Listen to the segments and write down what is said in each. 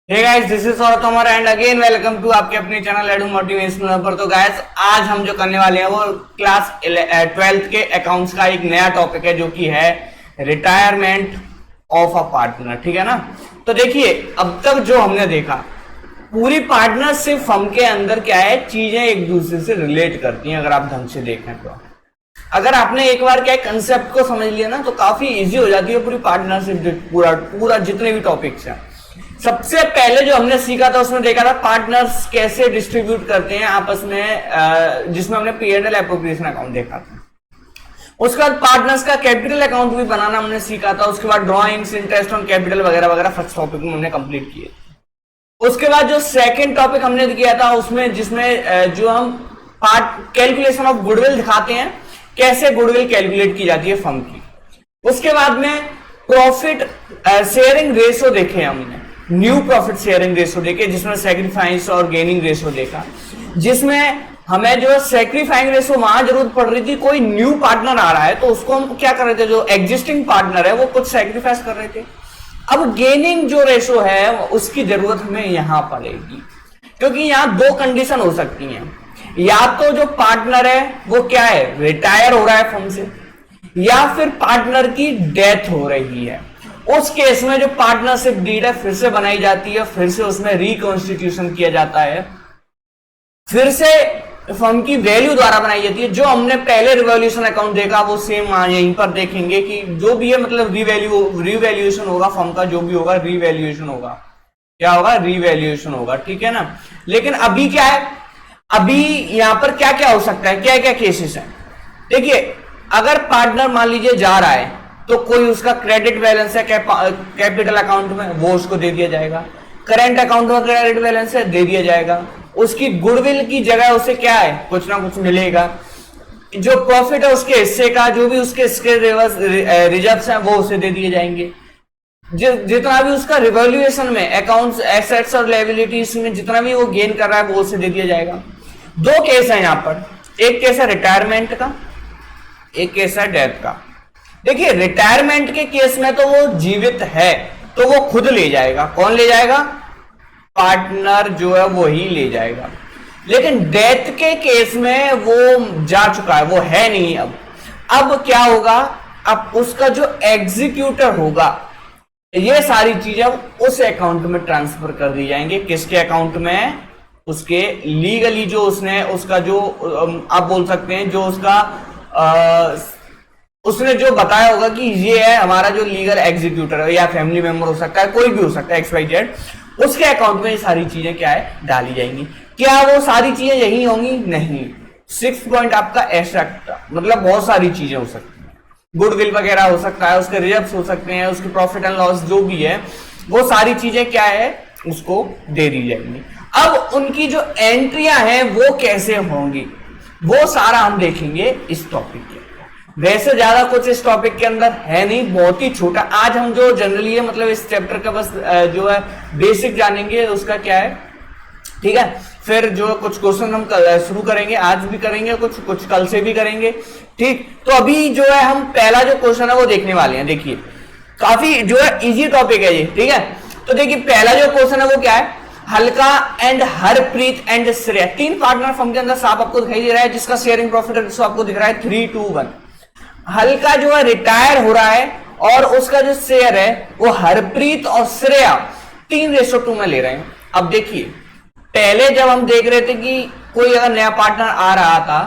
Hey guys, this is Saurabh Tomar and again welcome to आपके अपने channel edu motivational पर। तो गाइस, आज हम जो करने वाले हैं वो क्लास 12th के अकाउंट्स का एक नया टॉपिक है जो कि है रिटायरमेंट ऑफ अ पार्टनर। ठीक है ना। तो देखिए, अब तक जो हमने देखा पूरी पार्टनरशिप फर्म के अंदर क्या है, चीजें एक दूसरे से रिलेट करती हैं। अगर आप ढंग से देखें तो अगर आपने एक बार क्या कंसेप्ट को समझ लिया ना तो काफी इजी हो जाती है पूरी पार्टनरशिप, पूरा पूरा जितने भी टॉपिक्स हैं। सबसे पहले जो हमने सीखा था उसमें देखा था पार्टनर्स कैसे डिस्ट्रीब्यूट करते हैं आपस में, जिसमें हमने P&L एप्रोप्रिएशन अकाउंट देखा था। उसके बाद पार्टनर्स का कैपिटल अकाउंट भी बनाना हमने सीखा था। उसके बाद ड्रॉइंग्स, इंटरेस्ट ऑन कैपिटल वगैरह वगैरह फर्स्ट टॉपिक में हमने कंप्लीट किए। उसके बाद जो सेकंड टॉपिक हमने किया था उसमें जिसमें जो हम पार्ट कैलकुलेशन ऑफ गुडविल दिखाते हैं, कैसे गुडविल कैलकुलेट की जाती है फर्म की। उसके बाद में प्रॉफिट शेयरिंग रेशियो देखे हमने, न्यू प्रॉफिट शेयरिंग रेशियो देखे, जिसमें सेक्रीफाइस और गेनिंग रेशियो देखा, जिसमें हमें जो सेक्रीफाइंग रेशियो वहां जरूरत पड़ रही थी। कोई न्यू पार्टनर आ रहा है तो उसको हम क्या कर रहे थे, जो एग्जिस्टिंग पार्टनर है वो कुछ सेक्रीफाइस कर रहे थे। अब गेनिंग जो रेशियो है उसकी जरूरत हमें यहां पड़ेगी, क्योंकि यहां दो कंडीशन हो सकती हैं। या तो जो पार्टनर है वो क्या है, रिटायर हो रहा है फर्म से, या फिर पार्टनर की डेथ हो रही है। उस केस में जो पार्टनरशिप डीड है फिर से बनाई जाती है, फिर से उसमें रिकॉन्स्टिट्यूशन किया जाता है, फिर से फर्म की वैल्यू द्वारा बनाई जाती है। जो हमने पहले रिवॉल्यूशन अकाउंट देखा वो सेम यहीं पर देखेंगे कि जो भी है मतलब रिवैल्यूएशन होगा फर्म का, जो भी होगा रिवैल्यूएशन होगा। क्या होगा, रिवैल्यूएशन होगा। ठीक है ना। लेकिन अभी क्या है, अभी यहां पर क्या क्या हो सकता है, क्या क्या केसेस है। देखिए, अगर पार्टनर मान लीजिए जा रहा है तो कोई उसका क्रेडिट बैलेंस है कैपिटल अकाउंट में, वो उसको दे दिया जाएगा। करंट अकाउंट में क्रेडिट बैलेंस है, दे दिया जाएगा। उसकी गुडविल की जगह उसे क्या है, कुछ ना कुछ मिलेगा। जो प्रॉफिट है उसके हिस्से का, जो भी उसके रिजर्व्स हैं वो उसे दे दिए जाएंगे। जितना भी उसका रिवैल्यूएशन में अकाउंट्स, एसेट्स और लायबिलिटीज में जितना भी वो गेन कर रहा है वो उसे दे दिया जाएगा। दो केस है यहां पर, एक केस है रिटायरमेंट का, एक केस है डेथ का। देखिए, रिटायरमेंट के केस में तो वो जीवित है तो वो खुद ले जाएगा। कौन ले जाएगा, पार्टनर जो है वो ही ले जाएगा। लेकिन डेथ के केस में वो जा चुका है, वो है नहीं। अब क्या होगा, अब उसका जो एग्जीक्यूटर होगा ये सारी चीजें उस अकाउंट में ट्रांसफर कर दी जाएंगे। किसके अकाउंट में, उसके लीगली जो उसने उसका जो आप बोल सकते हैं जो उसका उसने जो बताया होगा कि ये है हमारा जो लीगल एग्जीक्यूटर है, या फैमिली मेंबर हो सकता है, कोई भी हो सकता है, XYZ, उसके अकाउंट में ये सारी चीजें क्या है, डाली जाएंगी। क्या वो सारी चीजें यही होंगी, नहीं। 6 पॉइंट आपका एक्स्ट्रा, मतलब बहुत सारी चीजें हो सकती हैं। गुडविल वगैरह हो सकता है, उसके रिजर्व्स हो सकते हैं, उसके प्रॉफिट एंड लॉस जो भी है वो सारी चीजें क्या है, उसको दे दी जाएंगी। अब उनकी जो एंट्रियां हैं वो कैसे होंगी वो सारा हम देखेंगे इस टॉपिक के। वैसे ज्यादा कुछ इस टॉपिक के अंदर है नहीं, बहुत ही छोटा। आज हम जो जनरली है मतलब इस चैप्टर का बस जो है बेसिक जानेंगे उसका क्या है। ठीक है, फिर जो कुछ क्वेश्चन हम शुरू करेंगे, आज भी करेंगे, कुछ कल से भी करेंगे। ठीक, तो अभी जो है हम पहला जो क्वेश्चन है वो देखने वाले हैं। देखिए, काफी जो है इजी टॉपिक है ये। ठीक है, तो देखिए पहला जो क्वेश्चन है वो क्या है, हल्का and Harpreet and Shreya, 3 partner firm के अंदर साफ आपको दिखाई दे रहा है, जिसका शेयरिंग प्रॉफिट आपको दिख रहा है 3:1। हल्का जो है रिटायर हो रहा है और उसका जो शेयर है वो हरप्रीत और श्रेया 3:2 में ले रहे हैं। अब देखिए, पहले जब हम देख रहे थे कि कोई अगर नया पार्टनर आ रहा था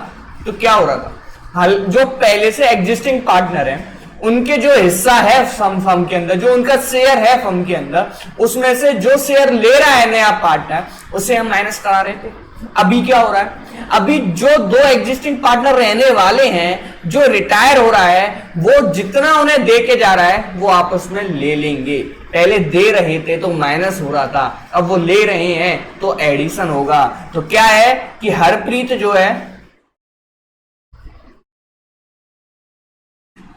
तो क्या हो रहा था, जो पहले से एग्जिस्टिंग पार्टनर है उनके जो हिस्सा है फर्म के अंदर, जो उनका शेयर है फर्म के अंदर, उसमें से जो शेयर ले रहा है नया पार्टनर उसे हम माइनस करा रहे थे। अभी क्या हो रहा है, अभी जो 2 एग्जिस्टिंग पार्टनर रहने वाले हैं, जो रिटायर हो रहा है, वो जितना उन्हें दे के जा रहा है वो आपस में ले लेंगे। पहले दे रहे थे तो माइनस हो रहा था, अब वो ले रहे हैं तो एडिशन होगा। तो क्या है कि हरप्रीत जो है,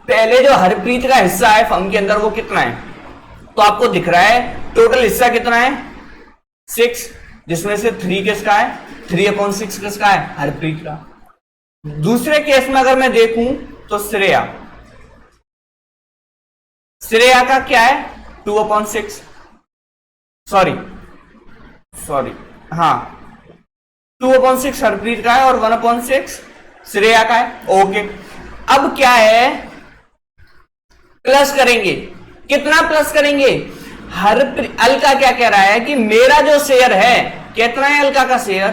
पहले जो हरप्रीत का हिस्सा है फर्म के अंदर वो कितना है, तो आपको दिख रहा है टोटल हिस्सा कितना है 6, जिसमें से 3 किसका है, 3/6 किसका है, हरप्रीत का। दूसरे केस में अगर मैं देखूं तो श्रेया का क्या है 2/6, सॉरी सॉरी, हाँ 2/6 हरप्रीत का है और 1/6 श्रेया का है। ओके, अब क्या है, प्लस करेंगे। कितना प्लस करेंगे? अलका क्या कह रहा है कि मेरा जो शेयर है, कितना है अलका का शेयर,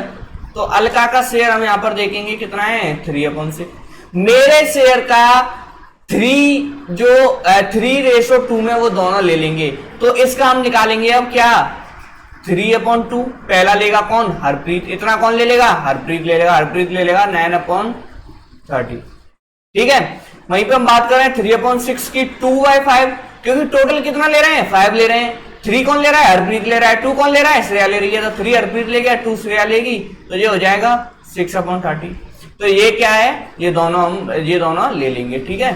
तो अलका का शेयर हम यहां पर देखेंगे कितना है 3/6। मेरे शेयर का 3:2 में वो दोनों ले लेंगे, तो इसका हम निकालेंगे अब क्या 3/2। पहला लेगा कौन? हरप्रीत। इतना कौन ले लेगा? हरप्रीत ले लेगा। हरप्रीत ले लेगा 9/30। ठीक है, वहीं पे हम बात कर रहे हैं 3/6 की 2/5, क्योंकि टोटल कितना ले रहे हैं 5 ले रहे हैं। 3 कौन ले रहा है? हरप्रीत ले रहा है। 2 कौन ले रहा है? श्रेया ले रही है। तो 3 हरप्रीत ले गया, 2 श्रेया लेगी, तो ये हो जाएगा 6/30। तो ये क्या है, ये दोनों ले लेंगे। ठीक है,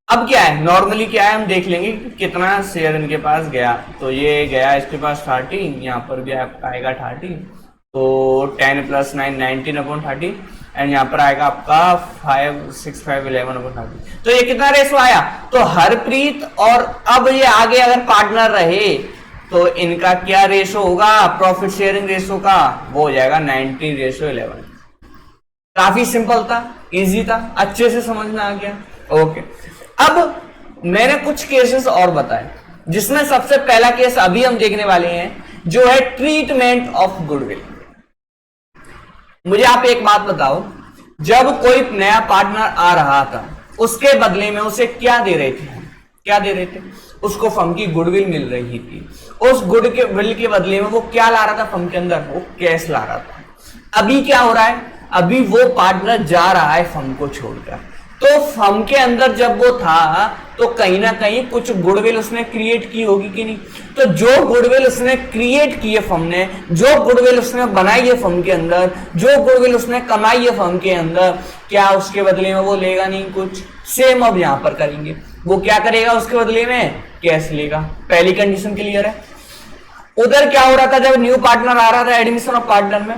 अब क्या है, नॉर्मली क्या है हम देख लेंगे कि कितना शेयर इनके पास गया। तो ये गया इसके पास 30, यहाँ पर भी आपका आएगा 30, तो 10 + 9 19/30, एंड यहाँ पर आएगा आपका 5 6 5 11/30। तो ये कितना रेशो आया? तो हरप्रीत और अब ये आगे अगर पार्टनर रहे तो इनका क्या रेशो होगा प्रॉफिट शेयरिंग रेशो का? वो हो जाएगा 90:11। काफी सिंपल था, इजी था, अच्छे से समझ में आ गया। ओके, अब मैंने कुछ केसेस और बताए, जिसमें सबसे पहला केस अभी हम देखने वाले हैं, जो है ट्रीटमेंट ऑफ गुडविल। मुझे आप एक बात बताओ, जब कोई नया पार्टनर आ रहा था, उसके बदले में उसे क्या दे रहे थे? क्या दे रहे थे? उसको फर्म की गुडविल मिल रही थी। उस गुडविल के बदले में वो क्या ला रहा था फर्म के अंदर? वो कैश ला रहा था। अभी क्या हो रहा है? अभी वो पार्टनर जा रहा है फर्म को छोड़कर, तो फर्म के अंदर जब वो था तो कहीं ना कहीं कुछ गुडविल उसने क्रिएट की होगी कि नहीं? तो जो गुडविल उसने क्रिएट की है फर्म ने, जो गुडविल उसने बनाई है फर्म के अंदर, जो गुडविल उसने कमाई है फर्म के अंदर, क्या उसके बदले में वो लेगा नहीं कुछ? सेम अब यहां पर करेंगे। वो क्या करेगा उसके बदले में? कैश लेगा। पहली कंडीशन क्लियर है। उधर क्या हो रहा था, जब न्यू पार्टनर आ रहा था एडमिशन ऑफ पार्टनर में,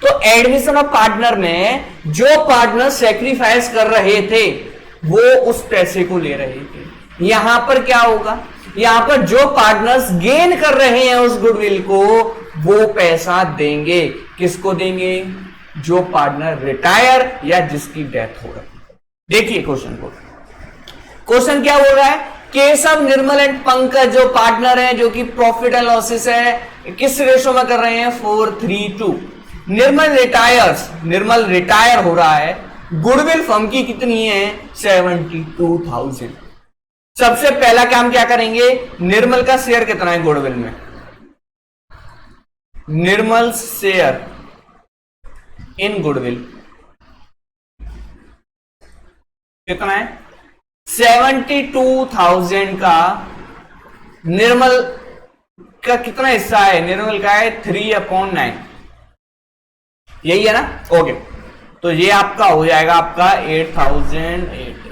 तो एडमिशन ऑफ पार्टनर में जो पार्टनर सेक्रीफाइस कर रहे थे वो उस पैसे को ले रहे थे। यहां पर क्या होगा? यहां पर जो पार्टनर्स गेन कर रहे हैं उस गुडविल को, वो पैसा देंगे। किसको देंगे? जो पार्टनर रिटायर या जिसकी डेथ हो रही। देखिए क्वेश्चन को, क्वेश्चन क्या बोल रहा है? केशव, निर्मल एंड पंकज जो पार्टनर हैं, जो कि प्रॉफिट एंड लॉसेस है, किस रेशो में कर रहे हैं? 4:3:2। निर्मल रिटायर हो रहा है। गुडविल फर्म की कितनी है? 72,000। सबसे पहला काम क्या करेंगे? निर्मल का शेयर कितना है गुडविल में? निर्मल शेयर इन गुडविल कितना है? 72,000 का निर्मल का कितना हिस्सा है? निर्मल का है 3/9। यही है ना? ओके, तो ये आपका हो जाएगा आपका 8,000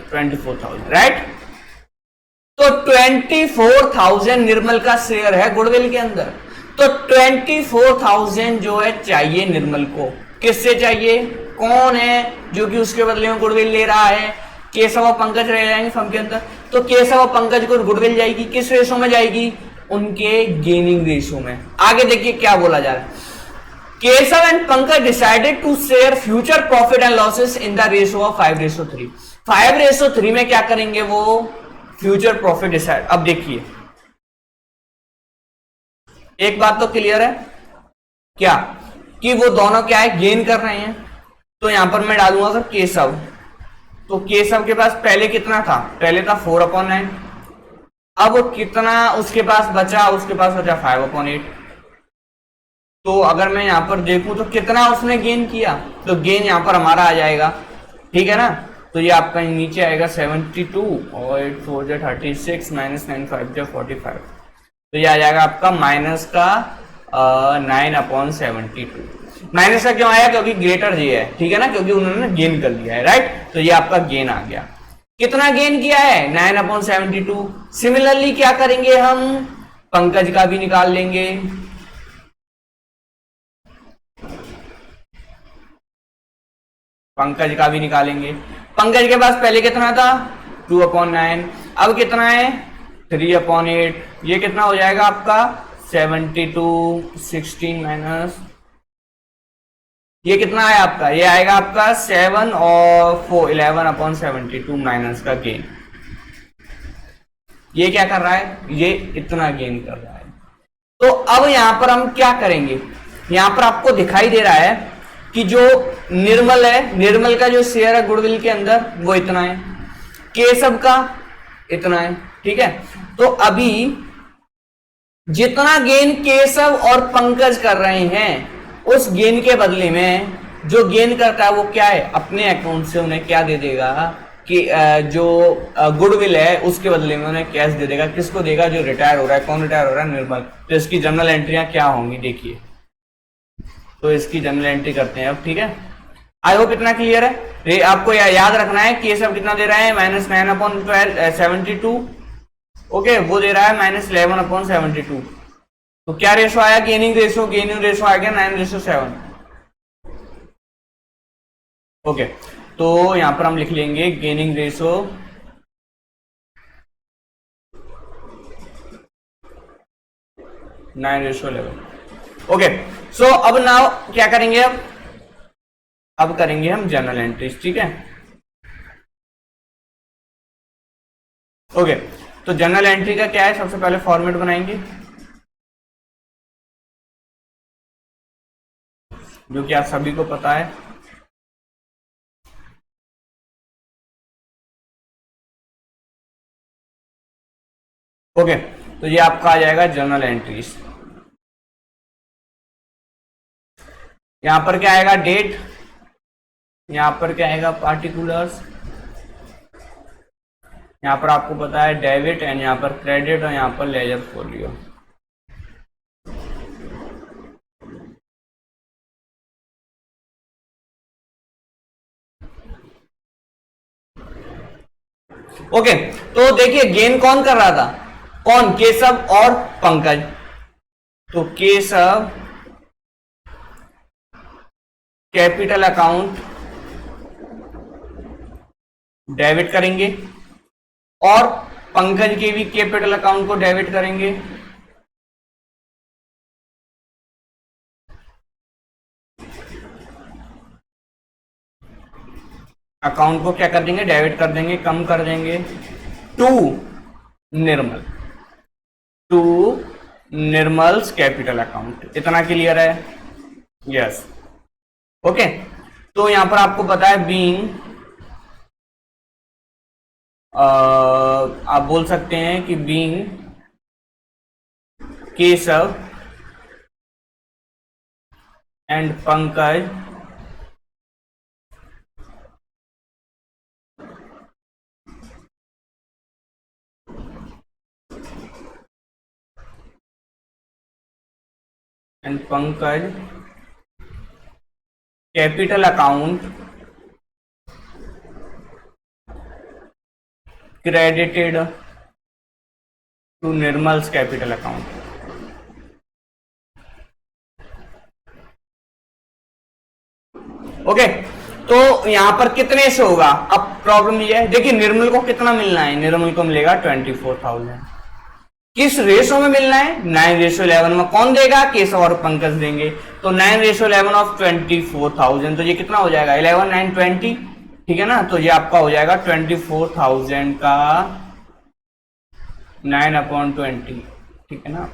24,000, राइट? तो 24,000 निर्मल का शेयर है गुडविल के अंदर। तो 24,000 जो है चाहिए निर्मल को। किससे चाहिए? कौन है जो कि उसके बदले में गुडविल ले रहा है? केशव और पंकज रह जाएंगे फर्म के अंदर। तो केशव और पंकज को गुडविल जाएगी, किस रेशो में जाएगी? उनके गेनिंग रेशो में। आगे देखिए क्या बोला जा रहा है। Keshav and Pankaj decided to share future profit and losses in the ratio of 5:3। 5:3 में क्या करेंगे वो? Future profit decide. अब देखिए, एक बात तो क्लियर है क्या, कि वो दोनों क्या है? गेन कर रहे हैं। तो यहां पर मैं डालूंगा अगर केशव, तो केशव के पास पहले कितना था? पहले था 4/9। अब कितना उसके पास बचा? उसके पास बचा 5/8। तो अगर मैं यहां पर देखूं तो कितना उसने गेन किया? तो गेन यहां पर हमारा आ जाएगा, ठीक है ना? तो ये आपका नीचे आएगा 72 और 8 4 36 -9 5 45। तो ये आ जाएगा आपका माइनस का 9/72। माइनस का क्यों आया? क्योंकि ग्रेटर ये है, ठीक है ना? क्योंकि उन्होंने गेन कर लिया है, राइट? तो ये आपका गेन आ गया। कितना गेन किया है? 9/72। सिमिलरली क्या करेंगे हम? पंकज का भी निकाल लेंगे। पंकज का भी निकालेंगे। पंकज के पास पहले कितना था? 2/9। अब कितना है? 3/8। ये कितना हो जाएगा आपका? 72 16 माइनस ये कितना है आपका, ये आएगा आपका 7 और 4 11/72 माइनस का गेन। ये क्या कर रहा है, ये इतना गेन कर रहा है। तो अब यहां पर हम क्या करेंगे, यहां पर आपको दिखाई दे रहा है कि जो निर्मल है, निर्मल का जो शेयर है गुडविल के अंदर वो इतना है, केशव का इतना है, ठीक है। तो अभी जितना गेन केशव और पंकज कर रहे हैं उस गेन के बदले में जो गेन करता है वो क्या है, अपने अकाउंट से उन्हें क्या दे देगा कि जो गुडविल है उसके बदले में उन्हें कैश दे देगा। किसको देगा, जो रिटायर हो रहा है। कौन रिटायर हो रहा है, निर्मल। तो इसकी जनरल एंट्रियां क्या होंगी देखिए, तो इसकी जनरल एंट्री करते हैं अब, ठीक है। आई होप इतना क्लियर है। आपको याद रखना है केशव कितना दे रहा है, -9/72, ओके, वो दे रहा है -11/72। तो क्या रेशो आया, गेनिंग रेशो आ गया 9:7। ओके, तो यहां पर हम लिख लेंगे गेनिंग रेशो 9:11। ओके, सो अब नाउ क्या करेंगे, अब करेंगे हम जनरल एंट्रीज, ठीक है। ओके, तो जनरल एंट्री का क्या है, सबसे पहले फॉर्मेट बनाएंगे जो कि आप सभी को पता है। ओके, तो ये आपका आ जाएगा जनरल एंट्रीज। यहां पर क्या आएगा, डेट, यहां पर क्या आएगा, पार्टिकुलर्स, यहां पर आपको पता है डेबिट एंड यहां पर क्रेडिट और यहां पर लेजर फोलियो। ओके, तो देखिए गेन कौन कर रहा था, कौन, केशव और पंकज। तो केशव कैपिटल अकाउंट डेबिट करेंगे और पंकज के भी कैपिटल अकाउंट को डेबिट करेंगे। अकाउंट को क्या कर देंगे, डेबिट कर देंगे, कम कर देंगे to Nirmal, to Nirmal's capital account. इतना क्लियर है, यस। ओके, तो यहां पर आपको पता है बीइंग, आप बोल सकते हैं कि being Keshav and Pankaj capital account credited to Nirmal's capital account. Okay, तो यहां पर कितने से होगा, अब प्रॉब्लम ये है, देखिए निर्मल को कितना मिलना है, निर्मल को मिलेगा 24,000। किस रेशो में मिलना है, 9:11 में। कौन देगा, केशव और पंकज देंगे। तो 9:11 ऑफ 24,000, तो ये कितना हो जाएगा, 11 9 20, ठीक है ना। तो ये आपका हो जाएगा 24,000 का 9/20, ठीक है ना।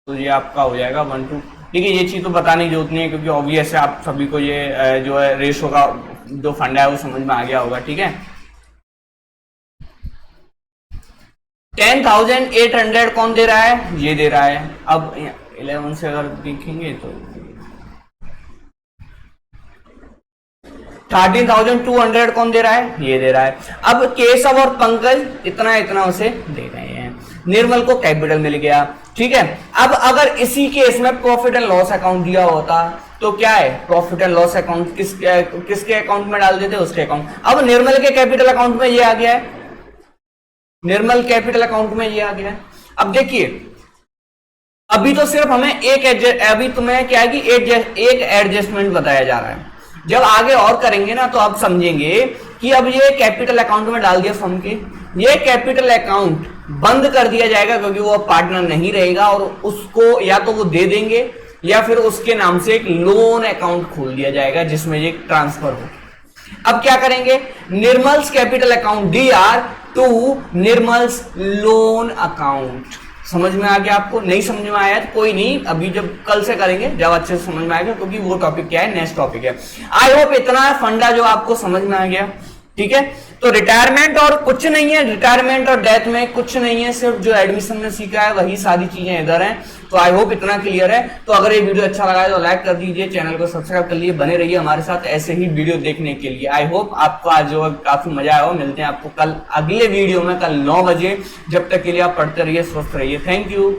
तो ये आपका हो जाएगा 1 to, ठीक है। ये चीज तो बताने की जरूरत नहीं है क्योंकि ऑब्वियस है, आप सभी को ये जो है रेशो का जो फंडा है वो समझ में आ गया होगा, ठीक है। 10,800 कौन दे रहा है, ये दे रहा है। अब 11 से अगर देखेंगे तो 13,200 कौन दे रहा है, ये दे रहा है। अब केशव और पंकज इतना इतना उसे दे रहे हैं, निर्मल को कैपिटल मिल गया, ठीक है। अब अगर इसी केस में प्रॉफिट एंड लॉस अकाउंट दिया होता तो क्या है, प्रॉफिट एंड लॉस अकाउंट किसके अकाउंट में डाल देते, उसके अकाउंट। अब निर्मल के कैपिटल अकाउंट में ये आ गया है, निर्मल कैपिटल अकाउंट में ये आ गया है। अब देखिए, अभी तो सिर्फ हमें अभी तुम्हें क्या है कि एक एडजस्टमेंट बताया जा रहा है। जब आगे और करेंगे ना तो आप समझेंगे कि अब ये कैपिटल अकाउंट में डाल दिया फर्म के, ये कैपिटल अकाउंट बंद कर दिया जाएगा, क्योंकि वो पार्टनर नहीं रहेगा और उसको या तो वो दे देंगे या फिर उसके नाम से एक लोन अकाउंट खोल दिया जाएगा जिसमें ये ट्रांसफर हो। अब क्या करेंगे, Nirmal's capital account DR to Nirmal's loan account. समझ में आ गया? आपको नहीं समझ में आया तो कोई नहीं, अभी जब कल से करेंगे जब अच्छे से समझ में आएगा, क्योंकि वो टॉपिक क्या है, नेक्स्ट टॉपिक है। आई होप इतना फंडा जो आपको समझ में आ गया, ठीक है। तो रिटायरमेंट और कुछ नहीं है, रिटायरमेंट और डेथ में कुछ नहीं है, सिर्फ जो एडमिशन में सीखा है वही सारी चीजें इधर हैं। तो आई होप इतना क्लियर है। तो अगर ये वीडियो अच्छा लगा है तो लाइक कर दीजिए, चैनल को सब्सक्राइब कर लीजिए, बने रहिए हमारे साथ ऐसे ही वीडियो देखने के लिए। आई होप आपको आज जो काफी मजा आया हो। मिलते हैं आपको कल अगले वीडियो में, कल 9 बजे। जब तक के लिए आप पढ़ते रहिए, स्वस्थ रहिए। Thank you.